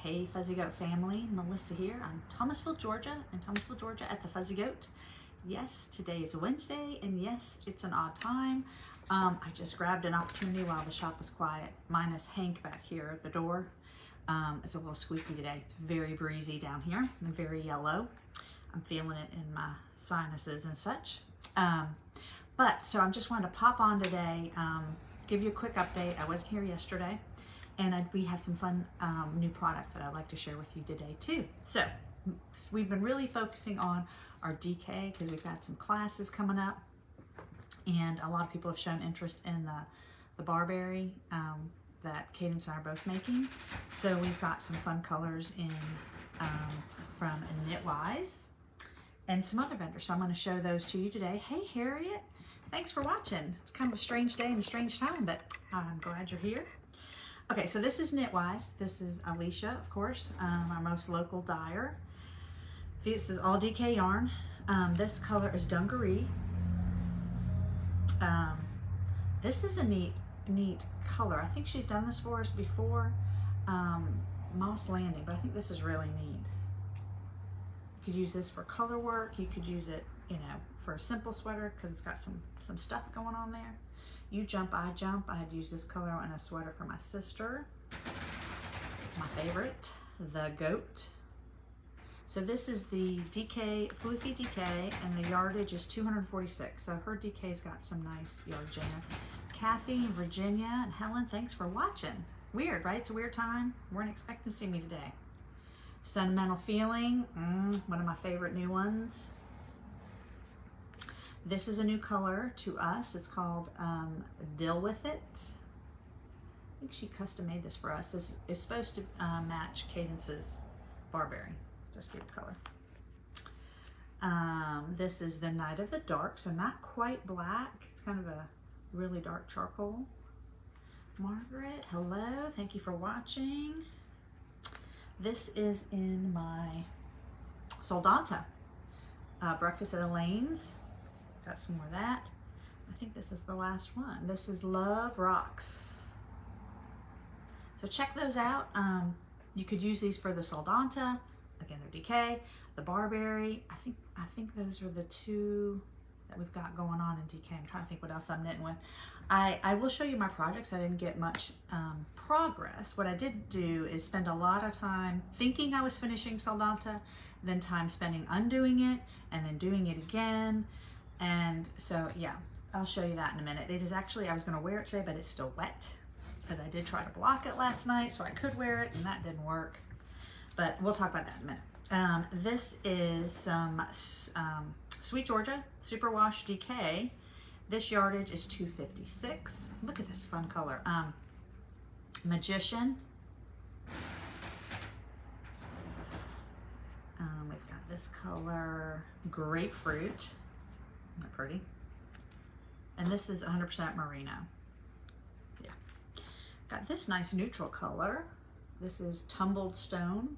Hey Fuzzy Goat family, Melissa here. I'm Thomasville, Georgia, at the Fuzzy Goat. Yes, today is Wednesday, and yes, it's an odd time. I just grabbed an opportunity while the shop was quiet, minus Hank back here at the door. It's a little squeaky today. It's very breezy down here and very yellow. I'm feeling it in my sinuses and such. So I just wanted to pop on today, give you a quick update. I wasn't here yesterday. And we have some fun new product that I'd like to share with you today too. So we've been really focusing on our DK because we've got some classes coming up, and a lot of people have shown interest in the barberry that Cadence and I are both making. So we've got some fun colors in from Knitwise and some other vendors. So I'm going to show those to you today. Hey Harriet, thanks for watching. It's kind of a strange day and a strange time, but I'm glad you're here. Okay, so this is Knitwise. This is Alicia, of course, our most local dyer. This is all DK yarn. This color is Dungaree. This is a neat color. I think she's done this for us before, Moss Landing, but I think this is really neat. You could use this for color work. You could use it, for a simple sweater because it's got some stuff going on there. You jump, I jump. I had used this color on a sweater for my sister. My favorite, the goat. So this is the DK, Floofy DK, and the yardage is 246. So her DK's got some nice yardage in there. Kathy, Virginia, and Helen, thanks for watching. Weird, right? It's a weird time. Weren't expecting to see me today. Sentimental Feeling, one of my favorite new ones. This is a new color to us. It's called Deal With It. I think she custom made this for us. This is supposed to match Cadence's Barberry. Just cute color. This is the Night of the Dark, so not quite black. It's kind of a really dark charcoal. Margaret, hello. Thank you for watching. This is in my Soldotna. Breakfast at Elaine's. Got some more of that. I think this is the last one. This is Love Rocks. So check those out. You could use these for the Soldotna. Again, they're DK. The Barberry. I think those are the two that we've got going on in DK. I'm trying to think what else I'm knitting with. I will show you my projects. I didn't get much progress. What I did do is spend a lot of time thinking I was finishing Soldotna, then time spending undoing it, and then doing it again. And so, yeah, I'll show you that in a minute. It is actually, I was going to wear it today, but it's still wet because I did try to block it last night so I could wear it, and that didn't work. But we'll talk about that in a minute. This is some Sweet Georgia Superwash DK. This yardage is 256. Look at this fun color. Magician. We've got this color, Grapefruit. Isn't that pretty? And this is 100% merino. Yeah. Got this nice neutral color. This is Tumbled Stone.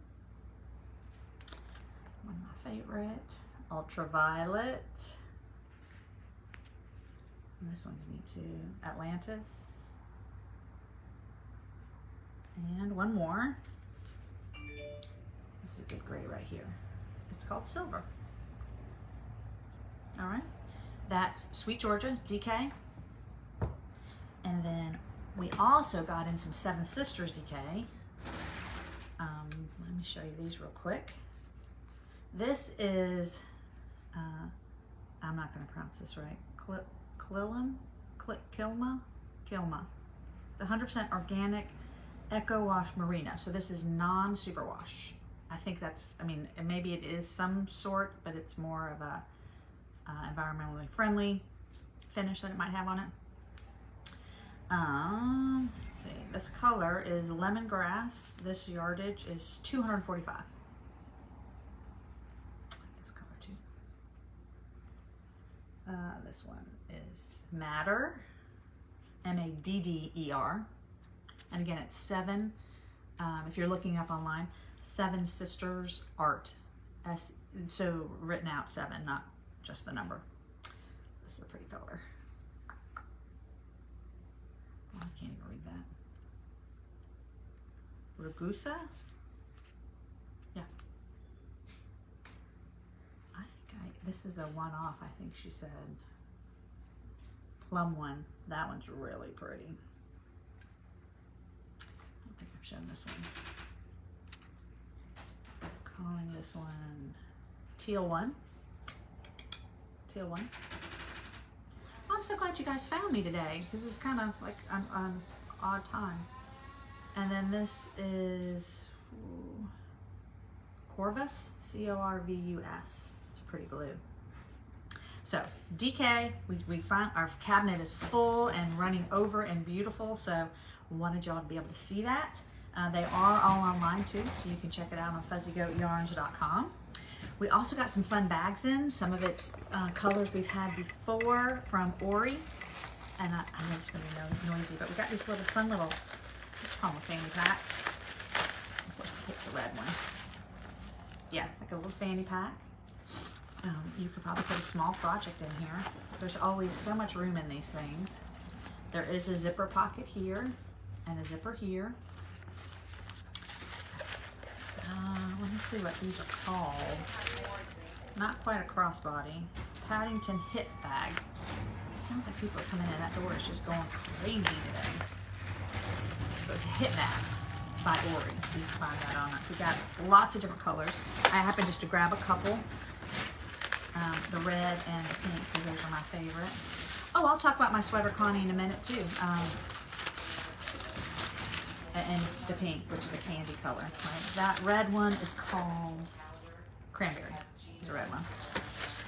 One of my favorite. Ultraviolet. And this one's neat too. Atlantis. And one more. This is a good gray right here. It's called Silver. All right. That's Sweet Georgia DK. And then we also got in some Seven Sisters DK. Let me show you these real quick. This is, I'm not going to pronounce this right, Kilma. It's 100% organic Eco Wash Merino. So this is non-superwash. I think that's, maybe it is some sort, but it's more of a environmentally friendly finish that it might have on it. Let's see. This color is Lemongrass. This yardage is 245. I like this color too. This one is Madder, Madder, and again it's 7. If you're looking up online, Seven Sisters Art. So written out 7, not just the number. This is a pretty color. Oh, I can't even read that. Ragusa? this is a one-off, I think she said. Plum one. That one's really pretty. I don't think I've shown this one. Calling this one teal one. Teal one. I'm so glad you guys found me today. This is kind of like an odd time. And then this is Corvus, C-O-R-V-U-S. It's pretty blue. So DK, we found our cabinet is full and running over and beautiful. So wanted y'all to be able to see that. They are all online too, so you can check it out on fuzzygoatyarns.com. We also got some fun bags in. Some of it's colors we've had before from Ori. And I know it's gonna be noisy, but we got this little fun little, let's call them a fanny pack. Of course, I picked the red one. Yeah, like a little fanny pack. You could probably put a small project in here. There's always so much room in these things. There is a zipper pocket here and a zipper here. Let me see what these are called. Not quite a crossbody. Paddington hip bag. Sounds like people are coming in. That door is just going crazy today. So it's a hip bag by Ori. So you can find that on it. We got lots of different colors. I happened just to grab a couple. The red and the pink, because those are my favorite. Oh, I'll talk about my sweater, Connie, in a minute too. And the pink, which is a candy color. Right? That red one is called Cranberry. The red one.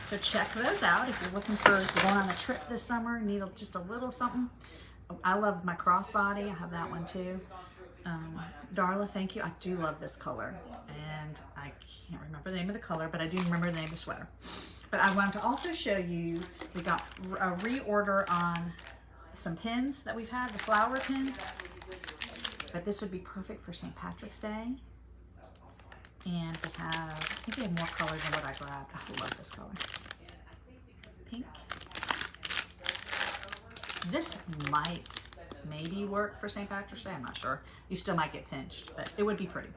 So check those out if you're looking for going on a trip this summer. Need just a little something. I love my crossbody. I have that one too. Darla, thank you. I do love this color, and I can't remember the name of the color, but I do remember the name of the sweater. But I wanted to also show you, we got a reorder on some pins that we've had, the flower pins. But this would be perfect for St. Patrick's Day. And we have, I think we have more colors than what I grabbed. I love this color. Pink. This might maybe work for St. Patrick's Day. I'm not sure. You still might get pinched, but it would be pretty.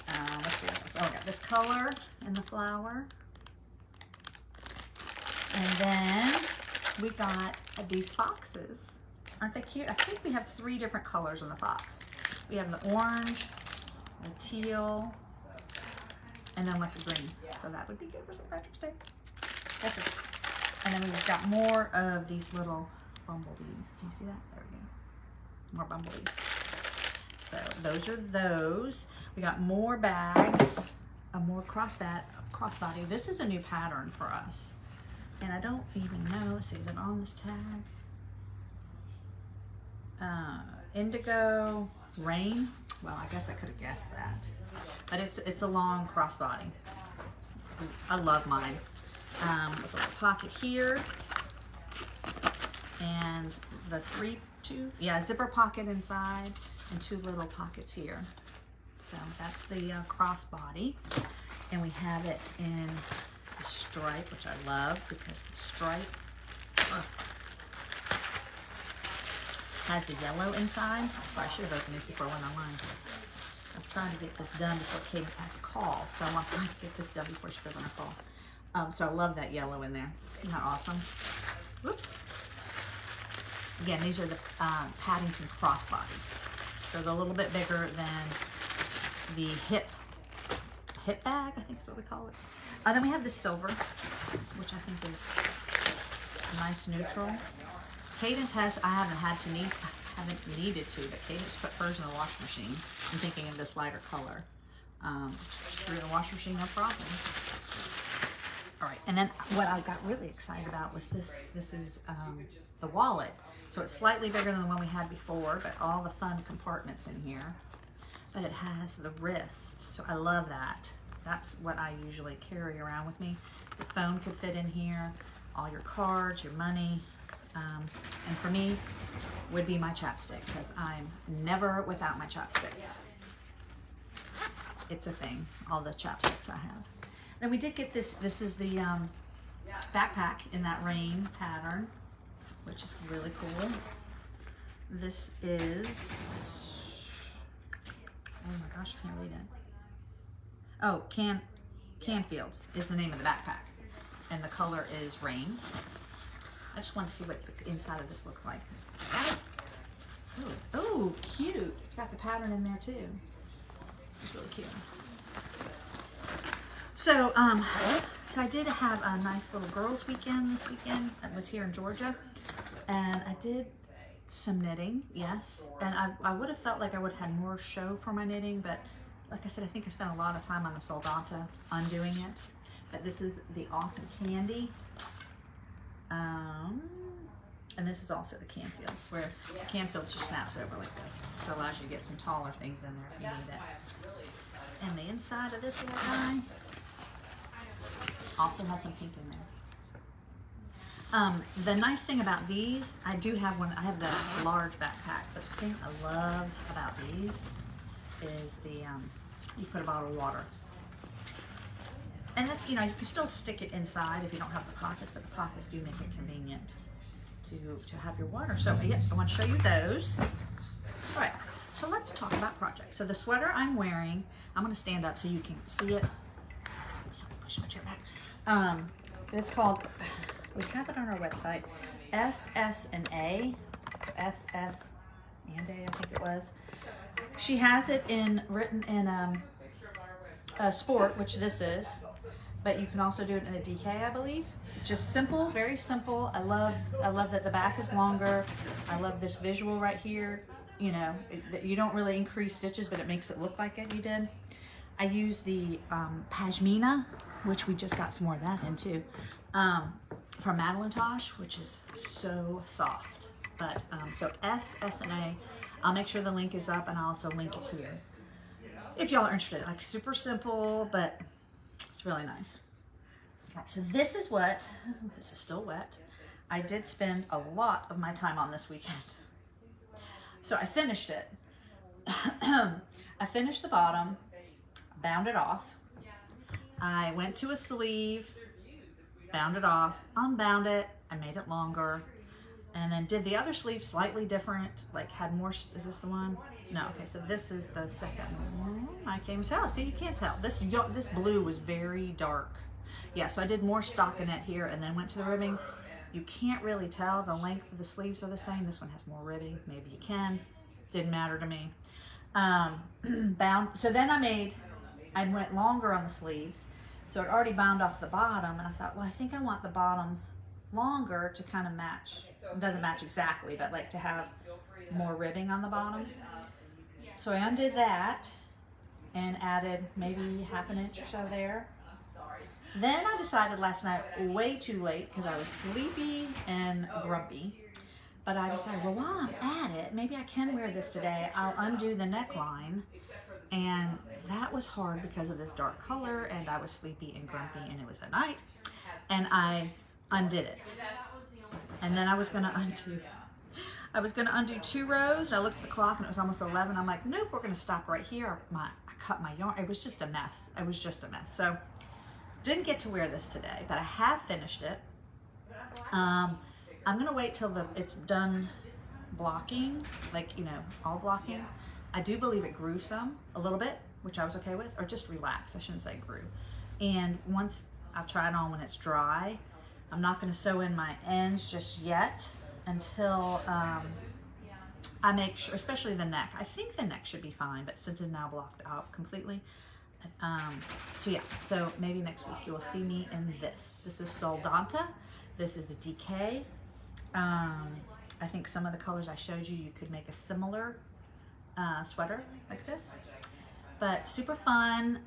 Let's see what else. Oh, we got this color in the flower. And then we got these foxes. Aren't they cute? I think we have 3 different colors in the fox. We have the orange, the teal, and then like a green. So that would be good for St. Patrick's Day. That's it. And then we've got more of these little bumblebees. Can you see that? There we go. More bumblebees. So those are those. We got more bags, a more crossbody. This is a new pattern for us. And I don't even know, let's see, is it on this tag? Indigo Rain. Well, I guess I could have guessed that. But it's a long crossbody. I love mine. With a little pocket here. And the zipper pocket inside and 2 little pockets here. So that's the crossbody. And we have it in the stripe, which I love because the stripe has the yellow inside. So I should have opened this before I went online. I'm trying to get this done before Cadence has a call. So I want to get this done before she goes on a call. So I love that yellow in there. Isn't that awesome? Whoops. Again, these are the Paddington crossbodies. So they're a little bit bigger than the hip bag, I think is what we call it. Then we have the silver, which I think is a nice neutral. Cadence has, I haven't needed to, but Cadence put hers in the washing machine. I'm thinking of this lighter color. Through the washing machine, no problem. All right, and then what I got really excited about was this. This is the wallet. So it's slightly bigger than the one we had before, but all the fun compartments in here. But it has the wrist, so I love that. That's what I usually carry around with me. The phone could fit in here, all your cards, your money. And for me, would be my chapstick, because I'm never without my chapstick. It's a thing, all the chapsticks I have. Then we did get this. This is the backpack in that rain pattern, which is really cool. This is, oh my gosh, I can't read it. Oh, Canfield is the name of the backpack. and the color is Rain. I just want to see what the inside of this looks like. Oh, cute. It's got the pattern in there too. It's really cute. So, so I did have a nice little girls' weekend this weekend. I was here in Georgia, and I did some knitting, yes. And I would have felt like I would have had more show for my knitting, but like I said, I think I spent a lot of time on the Soldotna undoing it. But this is the Awesome Candy. And this is also the Canfield, where the Canfield just snaps over like this. So it allows you to get some taller things in there if you need it. And the inside of this little guy also has some pink in there. The nice thing about these, I do have one, I have the large backpack, but the thing I love about these is the, you put a bottle of water. And that's, you know, you can still stick it inside if you don't have the pockets, but the pockets do make it convenient to have your water. So yeah, I want to show you those. All right, so let's talk about projects. So the sweater I'm wearing, I'm going to stand up so you can see it. So push my chair back. It's called, we have it on our website, SS&A. So SS and A, I think it was. She has it written in a sport, which this is, but you can also do it in a DK, I believe. Just simple, very simple. I love that the back is longer. I love this visual right here. You know, you don't really increase stitches, but it makes it look like you did. I use the pashmina, which we just got some more of that in too, from Madeline Tosh, which is so soft. But so SS&A. I'll make sure the link is up, and I'll also link it here if y'all are interested. Like super simple, but it's really nice. All right, so this is what, this is still wet. I did spend a lot of my time on this weekend. So I finished it. I finished the bottom, bound it off. I went to a sleeve, bound it off, unbound it, I made it longer, and then did the other sleeve slightly different, like had more, is this the one? No, okay, so this is the second one. I can't even tell. See, you can't tell. This blue was very dark. Yeah, so I did more stockinette here and then went to the ribbing. You can't really tell. The length of the sleeves are the same. This one has more ribbing. Maybe you can. Didn't matter to me. Bound. So then I went longer on the sleeves. So it already bound off the bottom, and I thought, well, I think I want the bottom longer to kind of match. It doesn't match exactly, but like to have more ribbing on the bottom. So I undid that and added maybe half an inch or so there. Then I decided last night, way too late, because I was sleepy and grumpy, but I decided, well, while I'm at it, maybe I can wear this today. I'll undo the neckline, and that was hard because of this dark color, and I was sleepy and grumpy, and it was at night, and I undid it. And then I was gonna undo 2 rows, and I looked at the clock, and it was almost 11. I'm like, nope, we're gonna stop right here. I cut my yarn. It was just a mess. It was just a mess. So didn't get to wear this today, but I have finished it. I'm gonna wait till it's done blocking, like, you know, all blocking. I do believe it grew a little bit, which I was okay with, or just relaxed, I shouldn't say grew. And once I've tried on when it's dry, I'm not gonna sew in my ends just yet until I make sure, especially the neck. I think the neck should be fine, but since it's now blocked out completely, so yeah, so maybe next week you will see me in this. This is Soldotna. This is a DK. I think some of the colors I showed you, you could make a similar sweater like this. But super fun.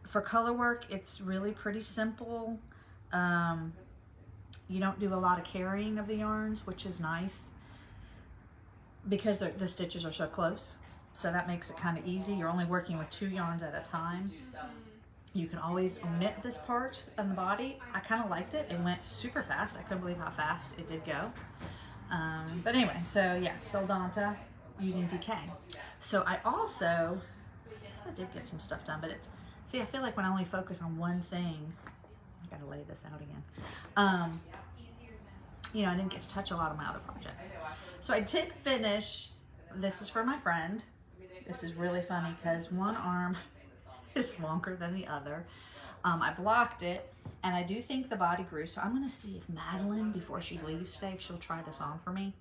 For color work, it's really pretty simple. You don't do a lot of carrying of the yarns, which is nice because the stitches are so close. So that makes it kind of easy. You're only working with 2 yarns at a time. You can always omit this part on the body. I kind of liked it. It went super fast. I couldn't believe how fast it did go. But anyway, so yeah, Soldotna using DK. So I also, I guess I did get some stuff done, but see, I feel like when I only focus on one thing, I gotta lay this out again. You know, I didn't get to touch a lot of my other projects. So I did finish, this is for my friend. This is really funny because one arm is longer than the other. I blocked it, and I do think the body grew. So I'm gonna see if Madeline, before she leaves today, if she'll try this on for me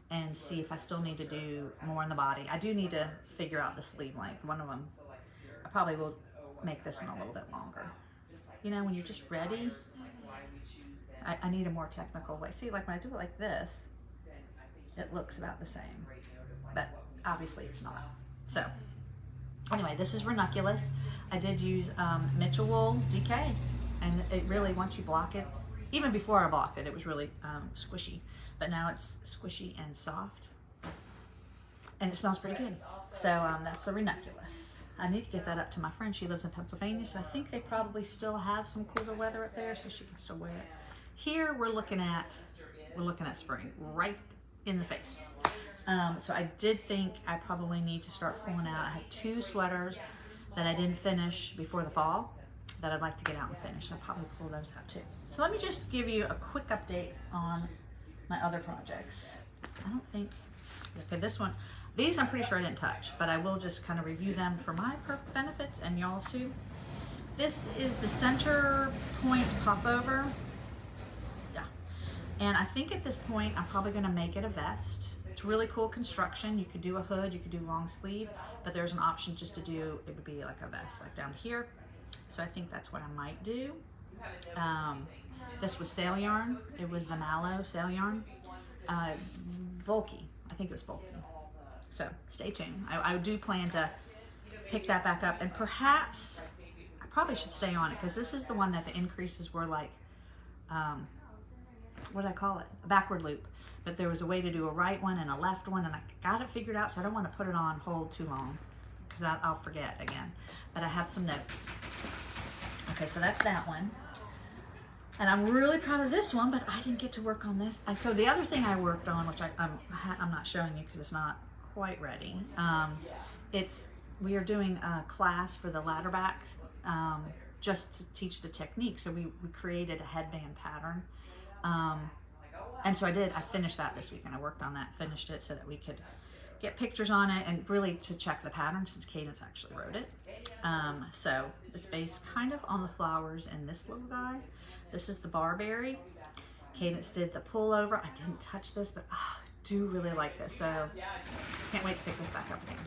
and see if I still need to do more in the body. I do need to figure out the sleeve length. One of them, I probably will make this one a little bit longer. You know, when you're just ready, I need a more technical way. See, like when I do it like this, it looks about the same, but obviously it's not. So anyway, this is ranunculus. I did use Mitchell wool DK, and it really, once you block it, even before I blocked it, it was really squishy, but now it's squishy and soft, and it smells pretty good. So that's the ranunculus. I need to get that up to my friend. She lives in Pennsylvania, so I think they probably still have some cooler weather up there, so she can still wear it. Here we're looking at spring right in the face. So I did think I probably need to start pulling out. I had 2 sweaters that I didn't finish before the fall that I'd like to get out and finish. So I'll probably pull those out too. So let me just give you a quick update on my other projects. I don't think, okay, this one, these I'm pretty sure I didn't touch, but I will just kind of review them for my benefits and y'all's too. This is the center point popover. Yeah. And I think at this point, I'm probably gonna make it a vest. It's really cool construction. You could do a hood, you could do long sleeve, but there's an option just to do, it would be like a vest, like down here. So I think that's what I might do. This was sail yarn. It was the mallow sail yarn. Bulky, I think it was bulky. So stay tuned. I do plan to pick that back up, and perhaps, I probably should stay on it because this is the one that the increases were like, what do I call it? A backward loop. But there was a way to do a right one and a left one, and I got it figured out, so I don't want to put it on hold too long because I'll forget again. But I have some notes. Okay, so that's that one. And I'm really proud of this one, but I didn't get to work on this. So the other thing I worked on, which I'm not showing you because it's not quite ready, we are doing a class for the ladder backs just to teach the technique. So we created a headband pattern. And so I finished that this week, and I worked on that, finished it so that we could get pictures on it and really to check the pattern since Cadence actually wrote it. So it's based kind of on the flowers in this little guy. This is the barberry. Cadence did the pullover. I didn't touch this, but I do really like this. So can't wait to pick this back up again.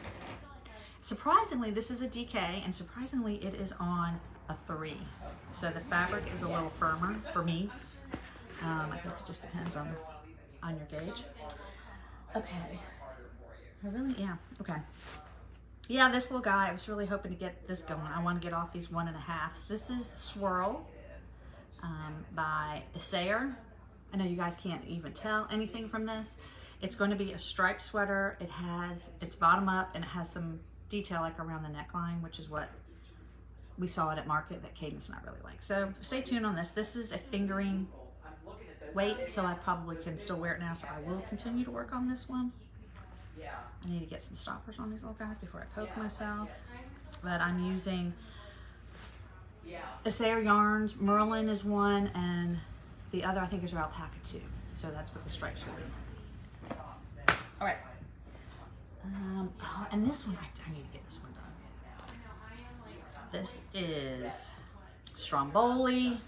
Surprisingly, this is a DK, and surprisingly it is on a 3. So the fabric is a little firmer for me. I guess it just depends on your gauge. Okay. Okay. Yeah, this little guy, I was really hoping to get this going. I want to get off these 1.5s. This is Swirl by Sayer. I know you guys can't even tell anything from this. It's going to be a striped sweater. It has, it's bottom up, and it has some detail like around the neckline, which is what we saw it at market that Cadence not really like. So stay tuned on this. This is a fingering weight, so I probably can still wear it now, so I will continue to work on this one. I need to get some stoppers on these little guys before I poke myself, but I'm using Sayer yarns. Merlin is one, and the other I think is alpaca too, so that's what the stripes will be. All right. And this one, I need to get this one done. This is Stromboli.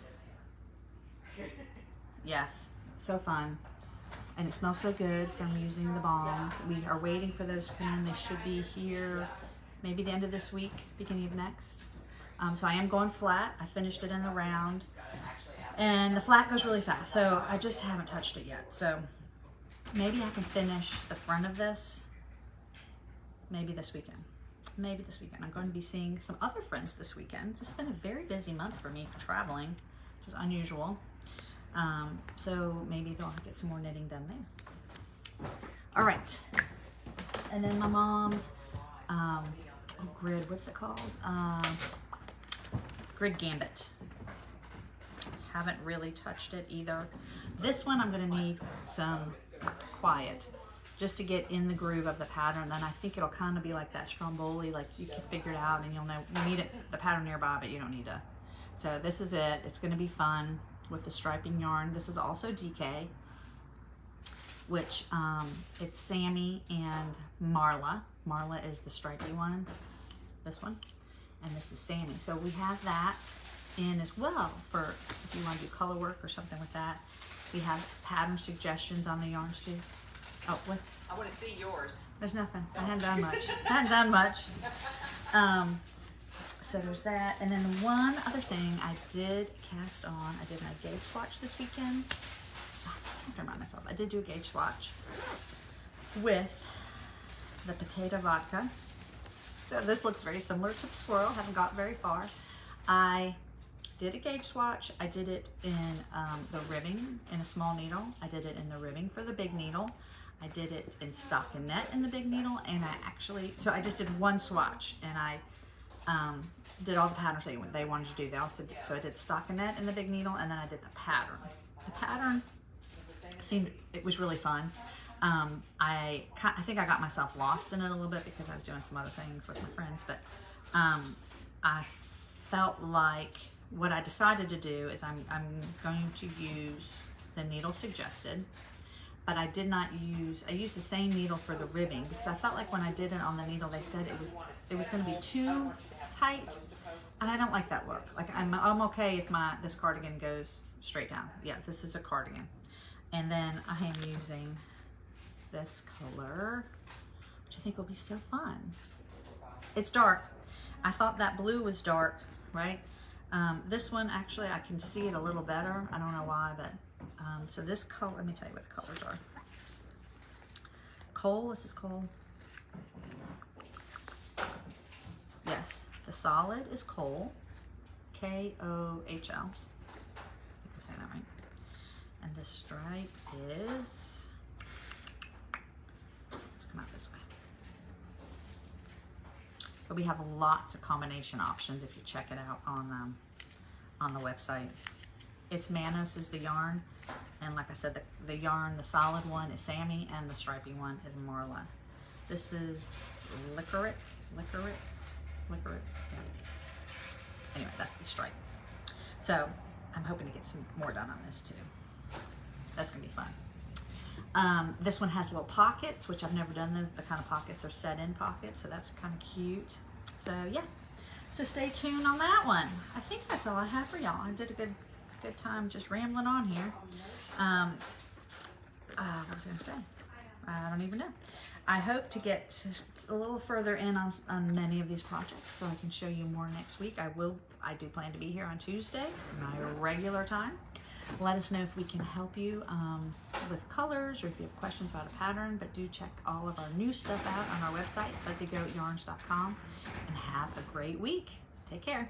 Yes, so fun. And it smells so good from using the balms. We are waiting for those to come in. They should be here maybe the end of this week, beginning of next. So I am going flat. I finished it in the round. And the flat goes really fast, so I just haven't touched it yet. So maybe I can finish the front of this maybe this weekend. Maybe this weekend. I'm going to be seeing some other friends this weekend. It's been a very busy month for me for traveling, which is unusual. So maybe they'll get some more knitting done there. All right. And then my mom's grid, what's it called? Grid Gambit. Haven't really touched it either. This one I'm going to need some quiet just to get in the groove of the pattern. Then I think it'll kind of be like that Stromboli, like you can figure it out and you'll know you need it, the pattern nearby, but you don't need to. So this is it. It's going to be fun with the striping yarn. This is also DK, which it's Sammy and Marla. Marla is the stripy one, this one, and this is Sammy. So we have that. in as well for if you want to do color work or something with that. We have pattern suggestions on the yarns too. Oh, what? I want to see yours. There's nothing. I hadn't done much. I hadn't done much. So there's that. And then one other thing I did cast on, I did my gauge swatch this weekend. I have to remind myself. I did do a gauge swatch with the potato vodka. So this looks very similar to the swirl. Haven't got very far. I did a gauge swatch. I did it in the ribbing in a small needle. I did it in the ribbing for the big needle. I did it in stockinette in the big needle, and I actually, so I just did one swatch, and I did all the patterns they wanted to do. They also did, so I did stockinette in the big needle, and then I did the pattern. The pattern seemed, it was really fun. I think I got myself lost in it a little bit because I was doing some other things with my friends, but I felt like what I decided to do is I'm going to use the needle suggested, but I did not use, I used the same needle for the ribbing because I felt like when I did it on the needle, they said it was going to be too tight, and I don't like that look. Like I'm okay if this cardigan goes straight down. Yeah, this is a cardigan. And then I am using this color, which I think will be so fun. It's dark. I thought that blue was dark, right? This one, actually, I can see it a little better. I don't know why, but so this color, let me tell you what the colors are. Coal, this is coal. Yes, the solid is coal, K-O-H-L. I think I'm saying that right. And the stripe is, let's come out this way. But we have lots of combination options if you check it out on the website. It's Manos is the yarn, and like I said, the yarn, the solid one is Sammy, and the stripy one is Marla. This is licorice. Yeah. Anyway, that's the stripe. So I'm hoping to get some more done on this too. That's gonna be fun. This one has little pockets, which I've never done. The kind of pockets are set in pockets, so that's kind of cute. So yeah, so stay tuned on that one. I think that's all I have for y'all. I did a good time just rambling on here. What was I gonna say? I don't even know. I hope to get a little further in on many of these projects so I can show you more next week. I do plan to be here on Tuesday, my regular time. Let us know if we can help you with colors or if you have questions about a pattern, but do check all of our new stuff out on our website, fuzzygoatyarns.com, and have a great week. Take care.